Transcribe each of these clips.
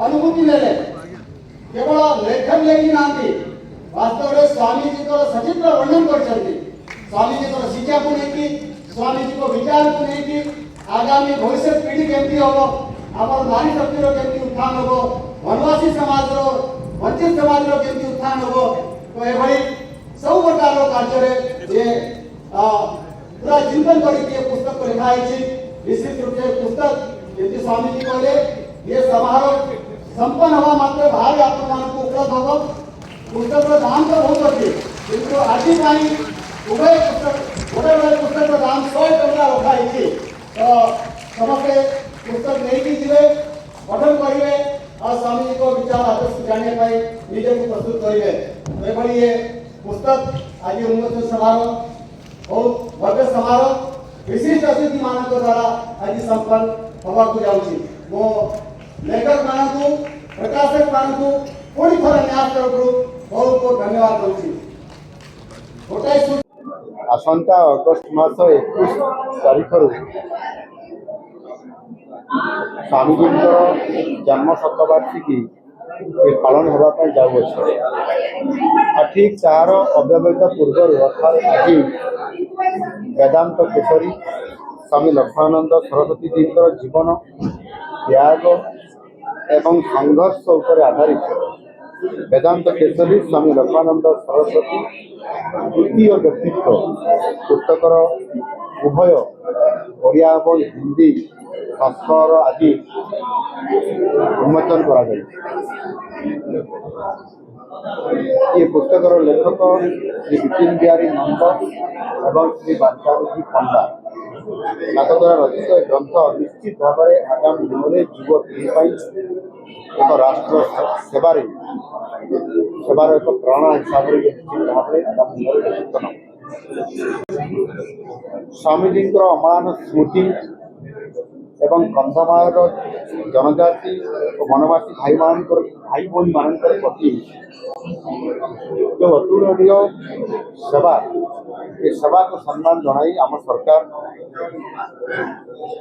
अनुभूति ले केवल लेखन लेखी ना वास्तव में स्वामीजी को सचित्र वर्णन कर स्वामीजी को शिक्षा को लेकिन स्वामीजी को विचार को लेकिन आगामी भविष्य पीढ़ी केमती हम आम नारी शक्ति केमती उत्थान हम वनवासी समाज वंचित समाज केमती उत्थान हम तो ये सब प्रकार कार्य पूरा चिंतन करके पुस्तक को लिखाई विस्तृत रूप से पुस्तक जमी स्वामीजी कहले ये समारोह संपन्न हवा मात्र भाव आप उपलब्ध हम पुस्तक दाम तो बहुत अच्छे किंतु आज उभय पुस्तक गोटे गोटे पुस्तक दाम 100 टका रखाई तो समस्ते पुस्तक नहीं जी पठन करेंगे और स्वामी जी को विचार आदर्श जानने निजे को प्रस्तुत करेंगे तो ये पुस्तक आज उन्मोचन समारोह बहुत भव्य समारोह विशिष्ट अतिथि मान द्वारा आज संपन्न हवा को जाऊँगी मो लेखक मान प्रकाशक मान पुणी थर न्यास तरफ बहुत बहुत धन्यवाद दूसरी आसंता अगस्ट मास 21 तारीख स्वामीजी जन्म शतवार्षिकी पालन होगापी जाऊे ठीक तार अव्यवहित पूर्व अर्थात आज वेदांत केशरी स्वामी लक्ष्मणानंद सरस्वती जी जीवन त्याग एवं संघर्ष उपर आधारित वेदांत केशरी स्वामी लक्ष्मणानंद सरस्वती द्वितीय व्यक्तित्व पुस्तकर उभय ओडिया और हिंदी संस्करण आज उन्मोचन कर ये पुस्तकर लेखक श्री विपिन बिहारी नंद एवं श्री बांचाजी पंडा द्वारा रचित ग्रंथ निश्चित भाव में आगामी दिन में युवपीढ़ी एक राष्ट्र सेवार एक प्रेरणा हिसाब से निश्चित भाव में आगामी दिन में चिंतन स्वामीजी अमलान स्मृति एवं कंधमाल जनजाति और वनवासी भाई भाई मान प्रति जो अतुलनीय सेवा ये सेवा को सम्मान जनाई आम सरकार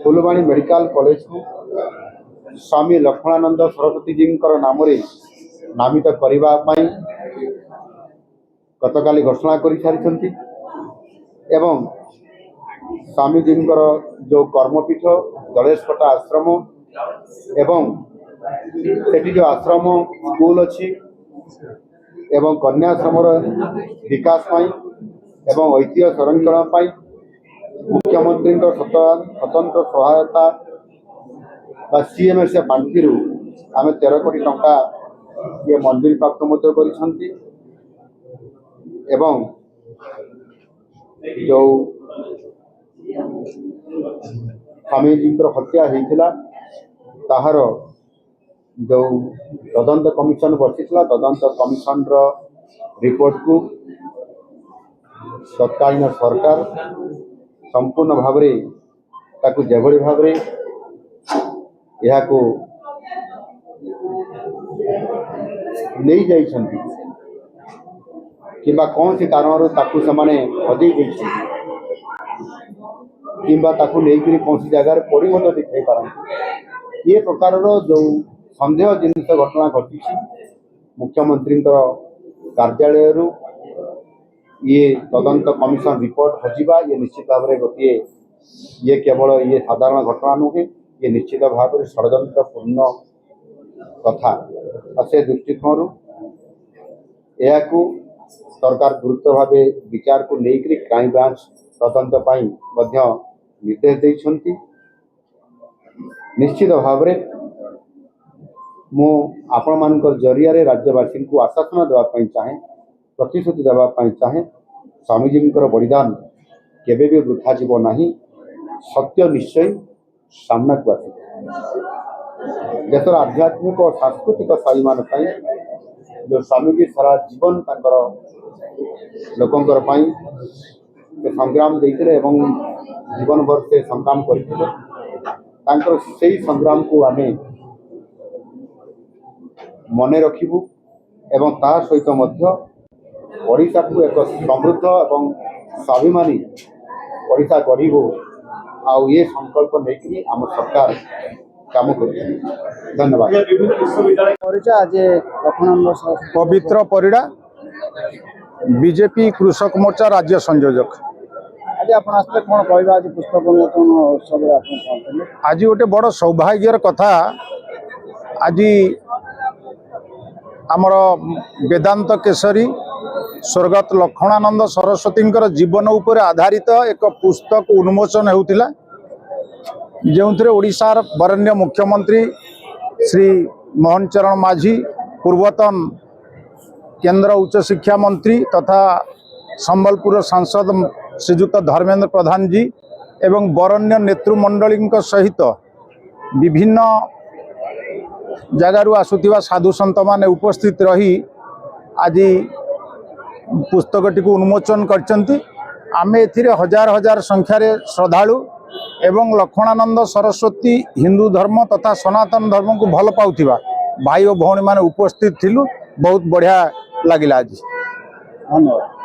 फुलवाणी मेडिकल कॉलेज को स्वामी लक्ष्मणानंद सरस्वती जी नाम नामित करने गतकाली घोषणा कर सारी एवं स्वामीजी जो कर्मपीठ दलेशपटा आश्रम एवं सेठी जो आश्रम स्कूल अच्छी एवं कन्याश्रम विकास एवं ऐतिह्य संरक्षण मुख्यमंत्री स्वतंत्र सहायता सीएमएस पांठि आम 13 कोटी टंका ये मंजूरी प्राप्त एवं जो स्वामीजी हत्या होता ताहार जो तदंत कमिशन बसीला तदंत कमिशन रिपोर्ट को तत्कालीन सरकार संपूर्ण भाव जेभली भाव नहीं जाइछंती किंबा कौन सी कारण ताकू से हजई किंबा ताकू नहीं कौन सी जगार पड़ी दिखाई पारती ये प्रकार जो संदेह जिनस घटना घटी मुख्यमंत्री कार्यालय ये तदंत कमिशन रिपोर्ट हजिबा ये निश्चित भाव में गोटे ये केवल ये साधारण घटना नुहे ये निश्चित भाव में षड्यंत्रपूर्ण कथा से दृष्टिकोण सरकार गुरुत्व भाव विचार को लेकर क्राइम ब्रांच तदंत निर्देश देइछंती निश्चित भाव में मु आपण मान जरिया राज्यवासी को आश्वासन देवाई चाहे प्रतिश्रुति देवाई चाहे स्वामीजी बलिदान केबे भी वृथा जीव नहीं सत्य निश्चय सामना को आस देशर आध्यात्मिक और सांस्कृतिक शैली मान जो स्वामीजी सारा जीवन लोकंर संग्राम देते जीवन भर से संग्राम करते संग्राम को आम मन रखिबू एवं ता सहित ओडिशा को एक समृद्ध एवं स्वाभिमानी ओडिशा गढ़ू आउ ये संकल्प लेकिन आम सरकार काम कर धन्यवाद। आज लखनऊ पवित्र परिड़ा बीजेपी कृषक मोर्चा राज्य संयोजक। आज आप कौन कह आज पुस्तक उन्मोचन उत्सव आज गोटे बड़ सौभाग्यर कथा आज आमर वेदांत केसरी स्वर्गत लक्ष्मणानंद सरस्वती जीवन उपर आधारित एक पुस्तक उन्मोचन होता जो ओडिशार बरण्य मुख्यमंत्री श्री मोहन चरण माझी पूर्वतन केंद्र उच्च शिक्षा मंत्री तथा संबलपुर सांसद श्रीजुक्त धर्मेंद्र प्रधान जी एवं बरण्य नेतृमंडली सहित विभिन्न जगार आसुवा साधु सन्त माने उपस्थित रही आज पुस्तकटी को उन्मोचन करचंती। आमे एथिरे हजार हजार संख्यार श्रद्धालु एवं लक्ष्मणानंद सरस्वती हिंदू धर्म तथा सनातन धर्म को भल पाउथिबा भाई और भौणी माने उपस्थित थिलु। बहुत बढ़िया लगिला आज। धन्यवाद।